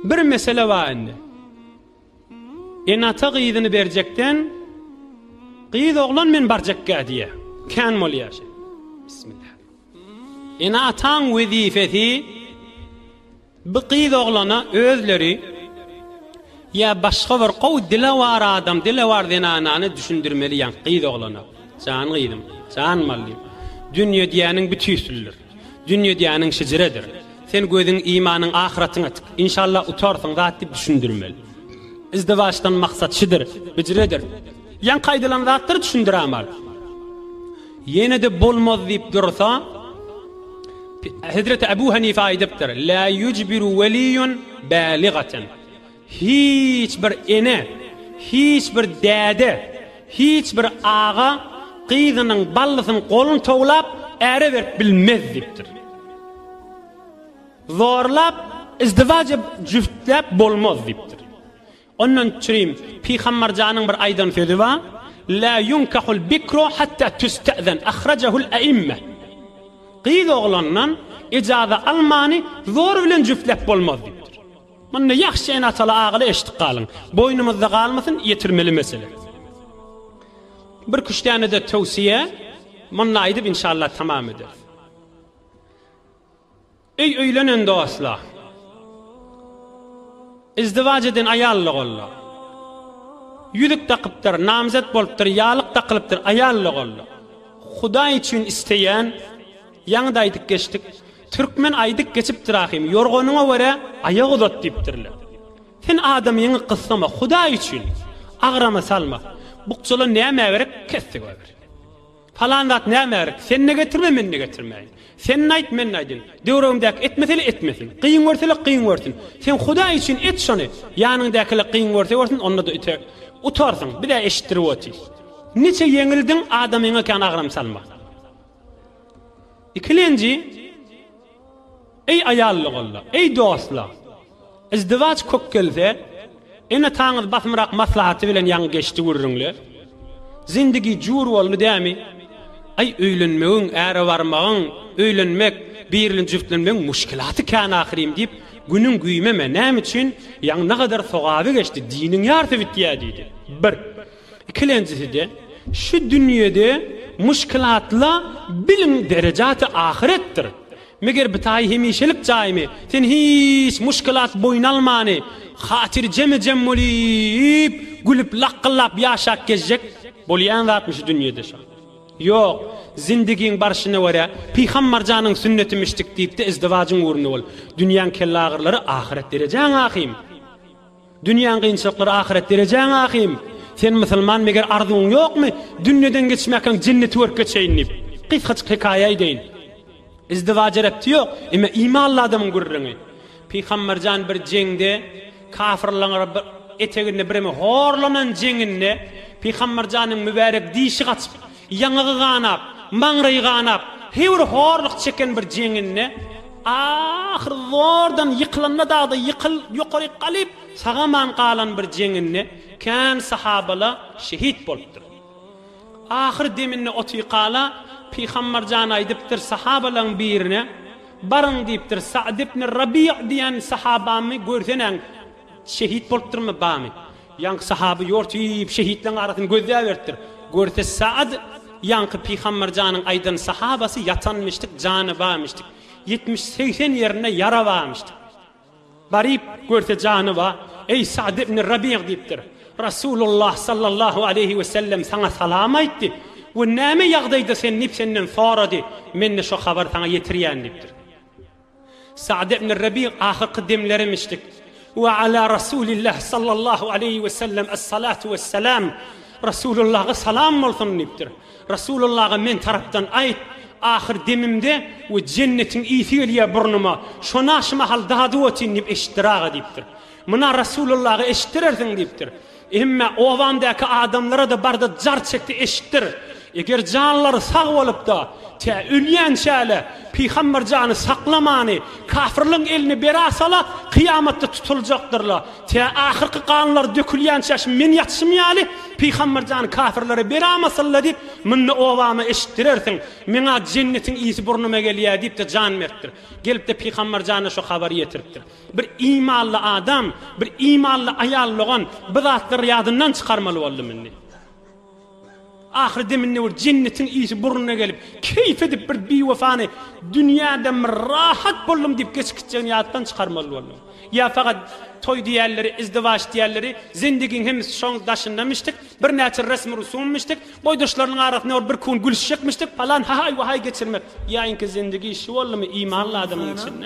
Bir mesele var indi. Enata qıydını berjekten qıyyd oğlan men barjakka diye. Kan mol yaşa. Bismillah. Enatan vazifeti bu qıyyd oğlana özleri ya başqa bir qow dilavar adam dilavar denananı düşündürmeli yan qıyyd oğlana. Can qıydım, can mallim. Dünya diýäniň bütüsüller. Dünya diýäniň şejeredir. Sen gözüň imanın ahiretine tık. İnşallah utarsın zat dip düşündürmeli. İzdivaçtan maksat şidir, biciredir. Yan qaydylan zatları düşündürämal. Yine de bolmaz dip dursa Hazreti Ebu Hanife aýdypdyr. La yucbiru veliyun baligatan. Hiç bir ene, hiç bir däde, hiç bir ağa qıydynyň ballysyny golun toglap äre berip bilmez dipdir. Zorlap izdivaja jüftlep bolmaz dipdir. Ondan çüreyim Peygamber janyň bir aýdan sözi var. La yunkahul bikru hatta tusta'zan akhrajahu'l a'immah. Qıyyd oğlandan ijaza almany zor bilen jüftlep bolmaz dipdir. Munda ýaxşy enatala agyly eşitip galyň. Boynumyzda galmasyn ýetirmeli mesele. Bir küşdäne de tawsiye munda aýdyp inşallah tamam eder. Ey öýlenen dostlar. İzdivaç eden ayallyk olla. Yüzük takypdyr, namzat bolupdyr, ýalyk takylypdyr, ayallyk olla. Hudaý üçin isteýän ýaňda aýdyp geçdik. Türkmen aýdyp geçipdir ahim. Yorgonuňa göre aýak uzat diýipdirler. Sen adam ýeňi gyssama Hudaý üçin agrama salma. Bukçulan näme berip kesdi ber. Falan zat näme berip sen ne getirme men ne getirmeýin. Sen aýt men aýdyn. Döwrümdäki etmeseli etmesin. Qıyın görseli qıyın görsün. Sen Hudaý üçin et şonu. Ýanyňdakyly qıyın görse görsün onda da üte. Utarsın bir de eşittirip otyr. Neçe ýeňildin adamyňa kan agram salma. İkilenji ey ayallyk olla, ey dostlar. İzdivaç kok gelse ene taňyz basmyrak maslahaty bilen ýaňy geçdi görüňler. Zindigi jur boldy dämi? Ay öýlenmegiň, äre barmagyň, öýlenmek, birilin jüftlenmek muşkilaty kan ahirim diýip günüň güýmeme näme üçin ýaňy ne kadar sogaby geçdi, diniň ýarty bitýär diýdi. Bir. İkilenjisi de şu dünýede muşkilatla bilim derejaty ahiretdir. Meger bitaý hemişelik jaýmy, sen hiç muşkilat boýnalmany, hatyr jeme bolýyp, gülüp laqyllap ýaşap gezjek bolýan zatmy şu dünýede şa. Yok, zindigiň barşyna göre Peygamber janyň sünneti mişdik diýip de izdivaçyň urny bol. Dünýäň kellagyrlary ahiret derejaň ahim. Dünýäň gynçylyklary ahiret derejaň ahim. Sen musulman meger arzuň ýokmy? Dünýeden geçmäken jenneti görke çeýnip. Qysgaç hekaýa edeýin. İzdivaç erepti ýok, eme imanly adamyň gurrüňi. Peygamber jan bir jeňde kafirlaryň eteginde bireme horlanan jeňinde Peygamber janyň mübarek dişi gaçyp, ýaňygy ganap, maňraýy ganap, hewr horlyk çeken bir jeňinde ahir zordan ýykylanda dagdy ýykyl ýokary galyp sagaman galan bir jeňinde kan sahabala şehit bolupdyr. Ahir deminne oty gala Peygamber jan aýdypdyr sahabalaryň birine barın diýipdir Sa'd ibn Rabi' diýen sahabamy görseňiň şehit bolupdyrmy bamy? Ýanky sahaby ýortyp şehitleň arasyny gözläberdir. Görse Sa'd ýanky Peygamber janyň aýdan sahabasy ýatanmyşdyk, jany barmyşdyk. 70-80 ýerine ýara barmyşdyk. Baryp görse jany ba, ey Sa'd ibn Rabi' diýipdir. Rasulullah sallallahu aleyhi ve sellem sana salam aýtdy. Bu näme ýagdaýda sen nip senden sorady? Men şu habar sana ýetirýän diýipdir. Sa'd ibn Rabi' ahyrky demlerimmişdik. Ve ala Rasulillah sallallahu aleyhi ve sellem es-salatu vesselam. Rasulullah'a salam bolsun diýipdir. Rasulullah'a men tarapdan aýt, ahir demimde we cennetin ýyfylýa burnuma, şona mahal dady otin diýip eşitdiraga diýipdir. Muna Rasulullah'a eşitdirersiň diýipdir. Emme owandaki adamlara da barda jar çekdi eşitdir. Eger canlar sağ olup da te ölýän şäle Peygamber jany saklamany kafirliň eline berasala kıyamatda tutuljaktyrlar. Te ahirki kanlar dökülýän şäş men ýatşymýaly Peygamber jany kafirlere beramasalar dip minni owamy eşitdirersiň. Meňa jennetin ýyzy burnuma gelýär dip de jan mertdir. Gelip de Peygamber jany şu habary ýetiripdir. Bir imanly adam, bir imanly aýallygyň bu zatlar ýadyndan çykarmaly boldy minni. Ahirde minni ur cennetin iyisi burnuna gelip keyif edip bir biwefany dünýäde rahat boldum dip geçikçen ýatdan çykarmaly boldum. Ya fakat toy diýerleri, izdivaç diýerleri, zindigiň hem şoň daşyndamışdyk, bir näçe resmi rusummışdyk, boýdaşlaryň arasyna bir kun gülüşecekmişdik falan hay geçirmek. Ýa-inki zindigi şu bolmy imanly adamyň içinde.